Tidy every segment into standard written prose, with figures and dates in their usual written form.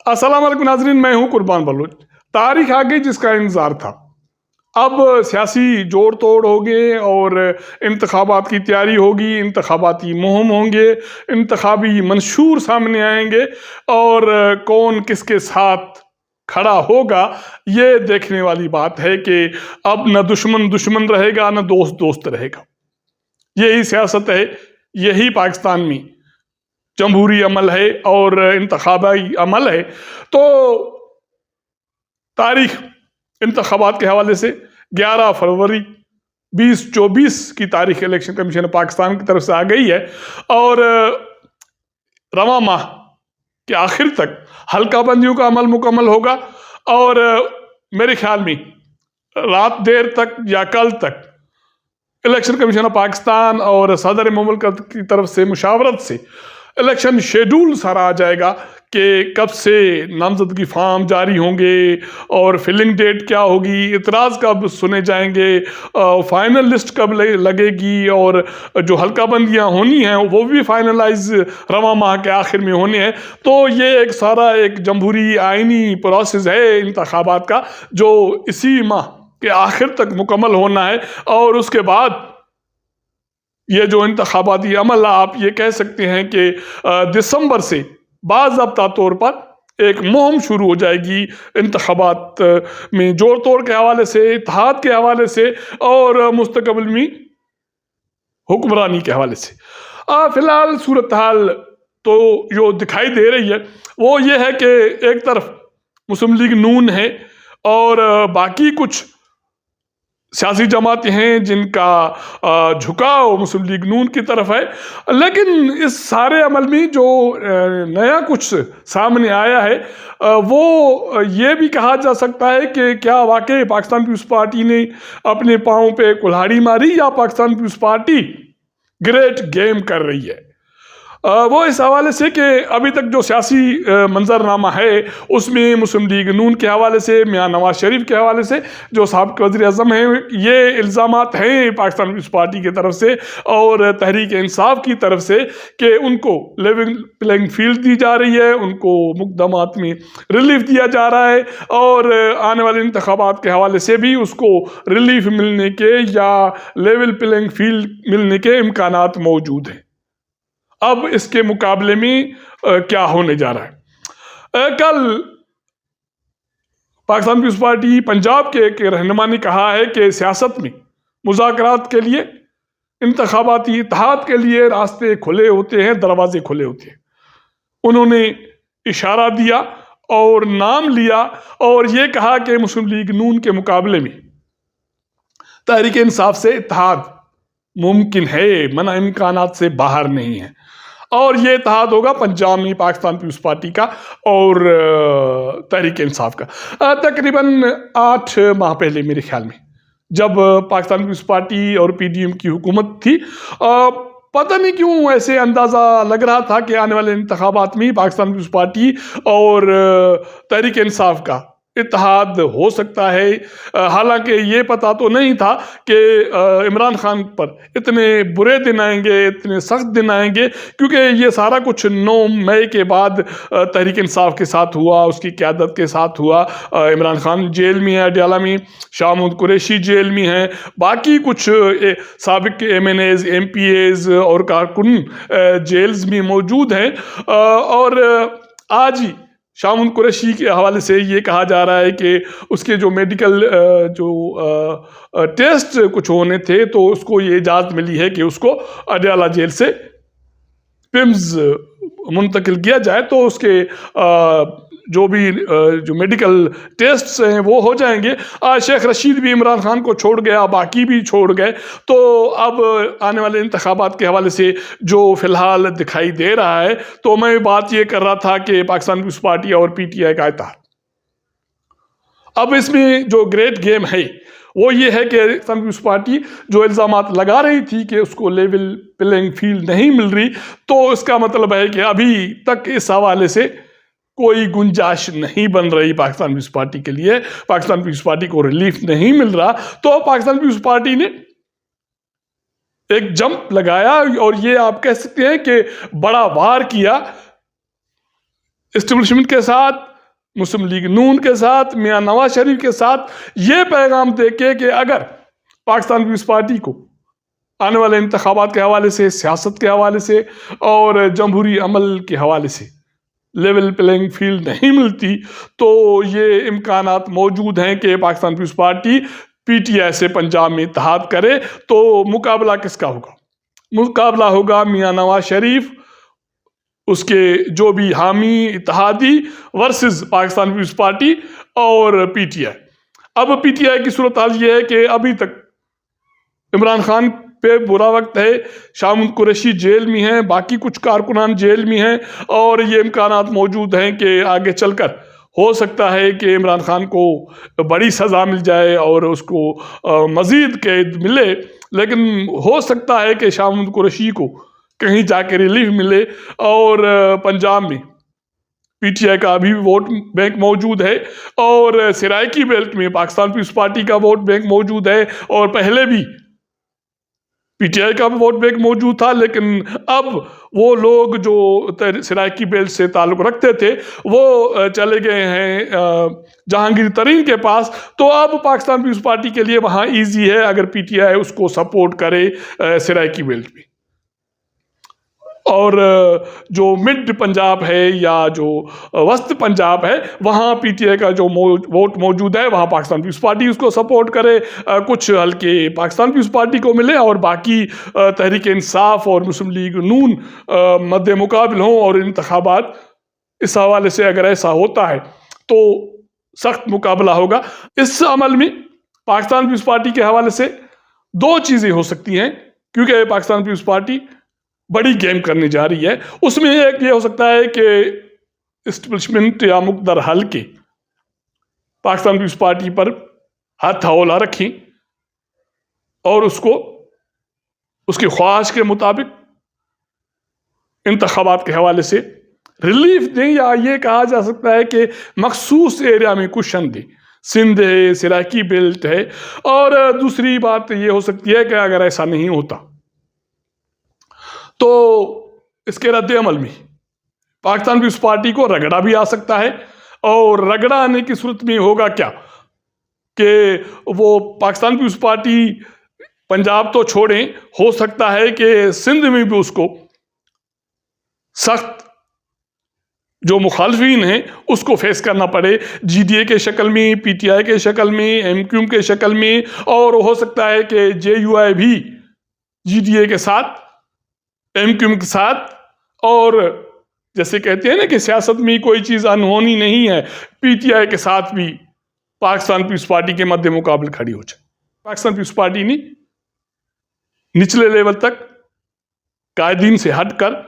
अस्सलाम वालेकुम नाज़रीन, मैं हूं कुर्बान बलूच। तारीख आ गई जिसका इंतज़ार था। अब सियासी जोड़ तोड़ हो गए और इंतखाबात की तैयारी होगी, इंतखाबाती मुहिम होंगे, इंतखाबी मंशूर सामने आएंगे और कौन किसके साथ खड़ा होगा ये देखने वाली बात है कि अब न दुश्मन दुश्मन रहेगा, न दोस्त दोस्त रहेगा। यही सियासत है, यही पाकिस्तान में जमहूरी अमल है और इंतखाबाई अमल है। तो तारीख इंतखाबात के हवाले से 11 फरवरी 2024 की तारीख इलेक्शन कमीशन पाकिस्तान की तरफ से आ गई है और रवां माह के आखिर तक हल्का बंदियों का अमल मुकम्मल होगा और मेरे ख्याल में रात देर तक या कल तक इलेक्शन कमीशन पाकिस्तान और सदर मुमलकत की तरफ से मुशावरत से इलेक्शन शेड्यूल सारा आ जाएगा कि कब से नामजदगी फार्म जारी होंगे और फिलिंग डेट क्या होगी, इतराज़ कब सुने जाएंगे, फाइनल लिस्ट कब लगेगी और जो हल्का बंदियाँ होनी हैं वो भी फाइनलाइज रवां माह के आखिर में होने हैं। तो ये एक सारा एक जमहूरी आइनी प्रोसेस है इंतखाबात का जो इसी माह के आखिर तक मुकम्मल होना है और उसके बाद ये जो इंतखाबाती अमल आप ये कह सकते हैं कि दिसंबर से बाज़ाब्ता तौर पर एक मुहिम शुरू हो जाएगी इंतखाबात में जोड़ तोड़ के हवाले से, इत्तेहाद के हवाले से और मुस्तकबिल में हुक्मरानी के हवाले से। फिलहाल सूरत हाल तो जो दिखाई दे रही है वो ये है कि एक तरफ मुस्लिम लीग नून है और बाकी कुछ सियासी जमातें हैं जिनका झुकाव मुस्लिम लीग नून की तरफ है। लेकिन इस सारे अमल में जो नया कुछ सामने आया है वो ये भी कहा जा सकता है कि क्या वाकई पाकिस्तान पीपल्स पार्टी ने अपने पाँव पे कुल्हाड़ी मारी या पाकिस्तान पीपल्स पार्टी ग्रेट गेम कर रही है। वो इस हवाले से कि अभी तक जो सियासी मंजरनामा है उसमें मुस्लिम लीग नून के हवाले से, मियां नवाज शरीफ के हवाले से जो साबिक़ वज़ीर-ए-आज़म हैं, ये इल्ज़ामात हैं पाकिस्तान पीपल्स पार्टी की तरफ से और तहरीक इंसाफ की तरफ से कि उनको लेवल प्लेइंग फील्ड दी जा रही है, उनको मुकदमात में रिलीफ दिया जा रहा है और आने वाले इंतखाबात के हवाले से भी उसको रिलीफ मिलने के या लेवल प्लेइंग फील्ड मिलने के इम्कानात मौजूद हैं। अब इसके मुकाबले में क्या होने जा रहा है। कल पाकिस्तान पीपल्स पार्टी पंजाब के एक रहनुमा ने कहा है कि सियासत में मुज़ाकरात के लिए, इंतखाबाती इत्तेहाद के लिए रास्ते खुले होते हैं, दरवाजे खुले होते हैं। उन्होंने इशारा दिया और नाम लिया और ये कहा कि मुस्लिम लीग नून के मुकाबले में तहरीक इंसाफ से इत्तेहाद मुमकिन है, मना इम्कानात से बाहर नहीं है और ये इत्तेहाद होगा पंजाब में पाकिस्तान पीपल्स पार्टी का और तहरीक इंसाफ का। तकरीबन 8 माह पहले मेरे ख्याल में जब पाकिस्तान पीपल्स पार्टी और पीडीएम की हुकूमत थी, पता नहीं क्यों ऐसे अंदाज़ा लग रहा था कि आने वाले इंतखाबात में पाकिस्तान पीपल्स पार्टी और तहरीक इंसाफ का इत्तेहाद हो सकता है। हालांकि ये पता तो नहीं था कि इमरान खान पर इतने बुरे दिन आएंगे, इतने सख्त दिन आएंगे, क्योंकि ये सारा कुछ 9 मई के बाद तहरीक इंसाफ के साथ हुआ, उसकी क़यादत के साथ हुआ। इमरान खान जेल में है, अडयाला में, शाह महमूद कुरैशी जेल में हैं, बाकी कुछ साबिक़ MNAs, MPAs और कारकुन जेल्स में मौजूद हैं और आज ही शाह महमूद कुरैशी के हवाले से ये कहा जा रहा है कि उसके जो मेडिकल टेस्ट कुछ होने थे तो उसको ये इजाज़त मिली है कि उसको अडयाला जेल से पिम्स मुंतकिल किया जाए, तो उसके जो भी जो मेडिकल टेस्ट्स हैं वो हो जाएंगे। शेख रशीद भी इमरान खान को छोड़ गया, बाकी भी छोड़ गए। तो अब आने वाले इंतखाबात के हवाले से जो फ़िलहाल दिखाई दे रहा है, तो मैं बात ये कर रहा था कि पाकिस्तान पीपल्स पार्टी और PTI का इत्तेहाद, अब इसमें जो ग्रेट गेम है वो ये है कि पाकिस्तान पीपल्स पार्टी जो इल्ज़ामात लगा रही थी कि उसको लेवल प्लेइंग फील्ड नहीं मिल रही, तो इसका मतलब है कि अभी तक इस हवाले से कोई गुंजाइश नहीं बन रही पाकिस्तान पीपल्स पार्टी के लिए, पाकिस्तान पीपल्स पार्टी को रिलीफ नहीं मिल रहा, तो पाकिस्तान पीपल्स पार्टी ने एक जंप लगाया और ये आप कह सकते हैं कि बड़ा वार किया एस्टेब्लिशमेंट के साथ, मुस्लिम लीग नून के साथ, मियां नवाज शरीफ के साथ, ये पैगाम देके कि अगर पाकिस्तान पीपल्स पार्टी को आने वाले इंतखाबात के हवाले से, सियासत के हवाले से और जमहूरी अमल के हवाले से लेवल प्लेइंग फील्ड नहीं मिलती, तो ये इम्कानात मौजूद हैं कि पाकिस्तान पीपल्स पार्टी पीटीआई से पंजाब में इत्तेहाद करे। तो मुकाबला किसका होगा? मुकाबला होगा मियां नवाज शरीफ, उसके जो भी हामी इत्तेहादी वर्सेस पाकिस्तान पीपल्स पार्टी और पीटीआई। अब पीटीआई की सूरत हाल ये है कि अभी तक इमरान खान पे बुरा वक्त है, शाह कुरैशी जेल में हैं, बाकी कुछ कारकुनान जेल में हैं, और ये इम्कानात मौजूद हैं कि आगे चलकर हो सकता है कि इमरान खान को बड़ी सज़ा मिल जाए और उसको मज़ीद कैद मिले, लेकिन हो सकता है कि शाह कुरैशी को कहीं जाके रिलीफ मिले। और पंजाब में पीटीआई का अभी वोट बैंक मौजूद है और सराइकी बेल्ट में पाकिस्तान पीपल्स पार्टी का वोट बैंक मौजूद है, और पहले भी पीटीआई का भी वोट बैंक मौजूद था, लेकिन अब वो लोग जो सराइकी बेल्ट से ताल्लुक़ रखते थे वो चले गए हैं जहांगीर तरीन के पास। तो अब पाकिस्तान पीपल्स पार्टी के लिए वहाँ इजी है अगर पीटीआई उसको सपोर्ट करे सराइकी बेल्ट में। और जो मिड पंजाब है या जो वस्त पंजाब है, वहाँ पीटीआई का जो वोट मौजूद है वहाँ पाकिस्तान पीपल्स पार्टी उसको सपोर्ट करे, कुछ हल्के पाकिस्तान पीपल्स पार्टी को मिले और बाकी तहरीक इंसाफ और मुस्लिम लीग नून मद्दे मुकाबिल हों। और इंतखाबात इस हवाले से अगर ऐसा होता है तो सख्त मुकाबला होगा। इस अमल में पाकिस्तान पीपल्स पार्टी के हवाले से दो चीज़ें हो सकती हैं, क्योंकि पाकिस्तान पीपल्स पार्टी बड़ी गेम करने जा रही है। उसमें एक ये हो सकता है कि एस्टेब्लिशमेंट या मुक़द्दर हल्के पाकिस्तान पीपल्स पार्टी पर हाथ हौला रखें और उसको उसकी ख्वाहिश के मुताबिक इंतखाबात के हवाले से रिलीफ दें, या ये कहा जा सकता है कि मखसूस एरिया में कुशन दें। सिंध है, सराइकी बेल्ट है। और दूसरी बात ये हो सकती है कि अगर ऐसा नहीं होता तो इसके रद्द-ए-अमल में पाकिस्तान पीपल्स पार्टी को रगड़ा भी आ सकता है। और रगड़ा आने की सूरत में होगा क्या कि वो पाकिस्तान पीपल्स पार्टी पंजाब तो छोड़ें, हो सकता है कि सिंध में भी उसको सख्त जो मुखालफीन हैं उसको फेस करना पड़े, जीडीए के शक्ल में, पीटीआई के शक्ल में, एमक्यूएम के शक्ल में। और हो सकता है कि जेयूआई भी जीडीए के साथ, एमक्यूएम के साथ, और जैसे कहते हैं ना कि सियासत में कोई चीज़ अनहोनी नहीं है, पीटीआई के साथ भी पाकिस्तान पीपल्स पार्टी के मद्दे मुकाबले खड़ी हो जाए। पाकिस्तान पीपल्स पार्टी ने निचले लेवल तक कायदीन से हटकर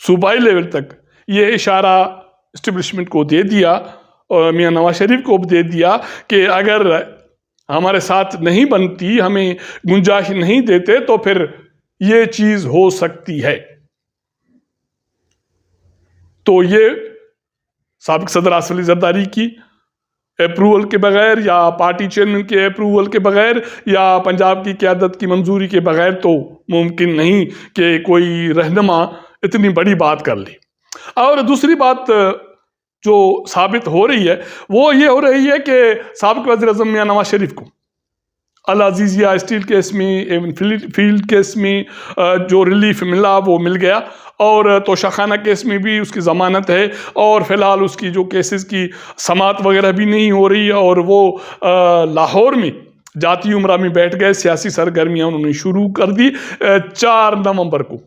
सूबाई लेवल तक ये इशारा एस्टेब्लिशमेंट को दे दिया और मियां नवाज शरीफ को भी दे दिया कि अगर हमारे साथ नहीं बनती, हमें गुंजाइश नहीं देते, तो फिर ये चीज हो सकती है। तो ये साबिक सदर आसिफ अली जरदारी की अप्रूवल के बगैर या पार्टी चेयरमैन के अप्रूवल के बगैर या पंजाब की क़यादत की मंजूरी के बगैर तो मुमकिन नहीं कि कोई रहनुमा इतनी बड़ी बात कर ले। और दूसरी बात जो साबित हो रही है वो ये हो रही है कि साबिक वज़ीर-ए-आज़म मियां नवाज शरीफ को अल अज़ीज़िया स्टील केस में, एवन फील्ड केस में जो रिलीफ मिला वो मिल गया, और तोशाखाना केस में भी उसकी ज़मानत है, और फ़िलहाल उसकी जो केसेस की समाअत वगैरह भी नहीं हो रही, और वो लाहौर में जाती उम्रा में बैठ गए। सियासी सरगर्मियाँ उन्होंने शुरू कर दी। 4 नवंबर को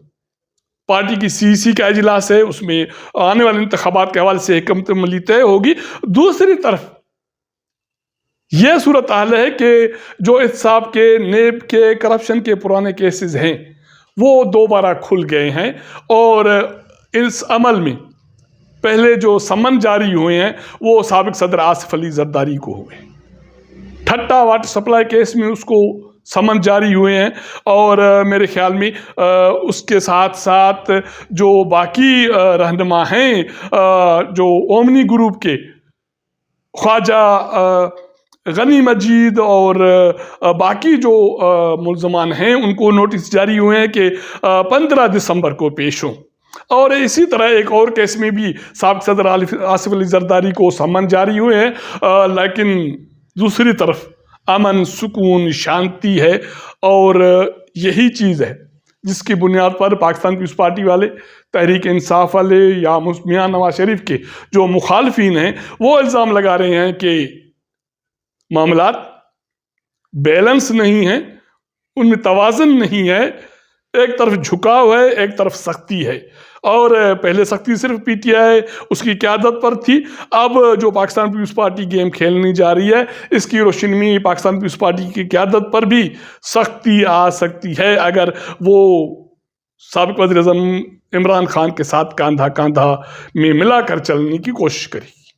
पार्टी की सीसी का इजलास है, उसमें आने वाले इंतखाबात के हवाले से हिकमत अमली तय होगी। दूसरी तरफ यह सूरत हाल है कि जो एहतसाब के, नेब के, करप्शन के पुराने केसेस हैं वो दोबारा खुल गए हैं, और इस अमल में पहले जो समन जारी हुए हैं वो साबिक सदर आसिफ अली जरदारी को हुए। ठट्टा वाटर सप्लाई केस में उसको समन जारी हुए हैं। और मेरे ख्याल में उसके साथ साथ जो बाकी रहनुमा हैं जो ओमनी ग्रुप के, ख्वाजा गनी मजीद और बाकी जो मुल्ज़मान हैं, उनको नोटिस जारी हुए हैं कि 15 दिसंबर को पेश हों। और इसी तरह एक और केस में भी साबिक़ सदर आसिफ अली जरदारी को सम्मन जारी हुए हैं, लेकिन दूसरी तरफ अमन, सुकून, शांति है। और यही चीज़ है जिसकी बुनियाद पर पाकिस्तान पीपल्स पार्टी वाले, तहरीक इंसाफ वाले या मियां नवाज शरीफ के जो मुखालफिन हैं वो इल्ज़ाम लगा रहे हैं कि मामलात बैलेंस नहीं है, उनमें तवाज़ुन नहीं है, एक तरफ झुकाव है, एक तरफ सख्ती है। और पहले सख्ती सिर्फ पीटीआई उसकी क़यादत पर थी, अब जो पाकिस्तान पीपल्स पार्टी गेम खेलने जा रही है, इसकी रोशनी में पाकिस्तान पीपल्स पार्टी की क़यादत पर भी सख्ती आ सकती है अगर वो साबिक़ वज़ीर-ए-आज़म इमरान खान के साथ कांधा कांधा में मिलाकर चलने की कोशिश करेगी।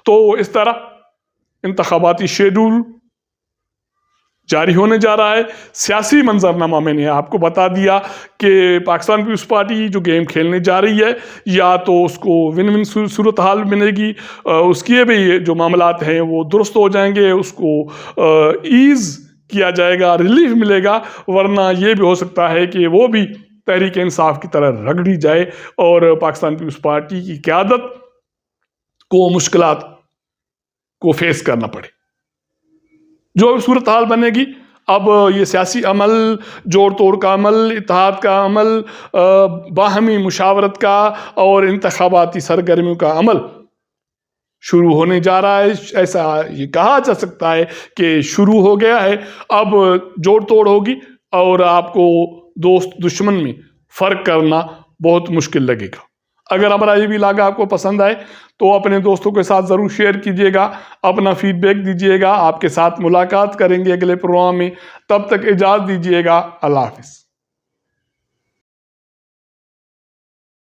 तो इस तरह इंतखाबाती शेड्यूल जारी होने जा रहा है। सियासी मंजरनामा मैंने आपको बता दिया कि पाकिस्तान पीपल्स पार्टी जो गेम खेलने जा रही है, या तो उसको विन विन सूरत हाल मिलेगी, उसके भी जो मामलात हैं वो दुरुस्त हो जाएंगे, उसको ईज़ किया जाएगा, रिलीफ मिलेगा, वरना ये भी हो सकता है कि वो भी तहरीक इंसाफ की तरह रगड़ी जाए और पाकिस्तान पीपल्स पार्टी की क़यादत को मुश्किलात को फेस करना पड़े। जो सूरत हाल बनेगी, अब ये सियासी अमल, जोड़ तोड़ का अमल, इत्तेहाद का अमल, बाहमी मुशावरत का और इंतखाबाती सरगर्मियों का अमल शुरू होने जा रहा है। ऐसा ये कहा जा सकता है कि शुरू हो गया है। अब जोड़ तोड़ होगी और आपको दोस्त दुश्मन में फ़र्क करना बहुत मुश्किल लगेगा। अगर हमारा ये भी लागा आपको पसंद आए तो अपने दोस्तों के साथ ज़रूर शेयर कीजिएगा, अपना फीडबैक दीजिएगा। आपके साथ मुलाकात करेंगे अगले प्रोग्राम में, तब तक इजाज़त दीजिएगा। अल्लाह हाफ़िज़।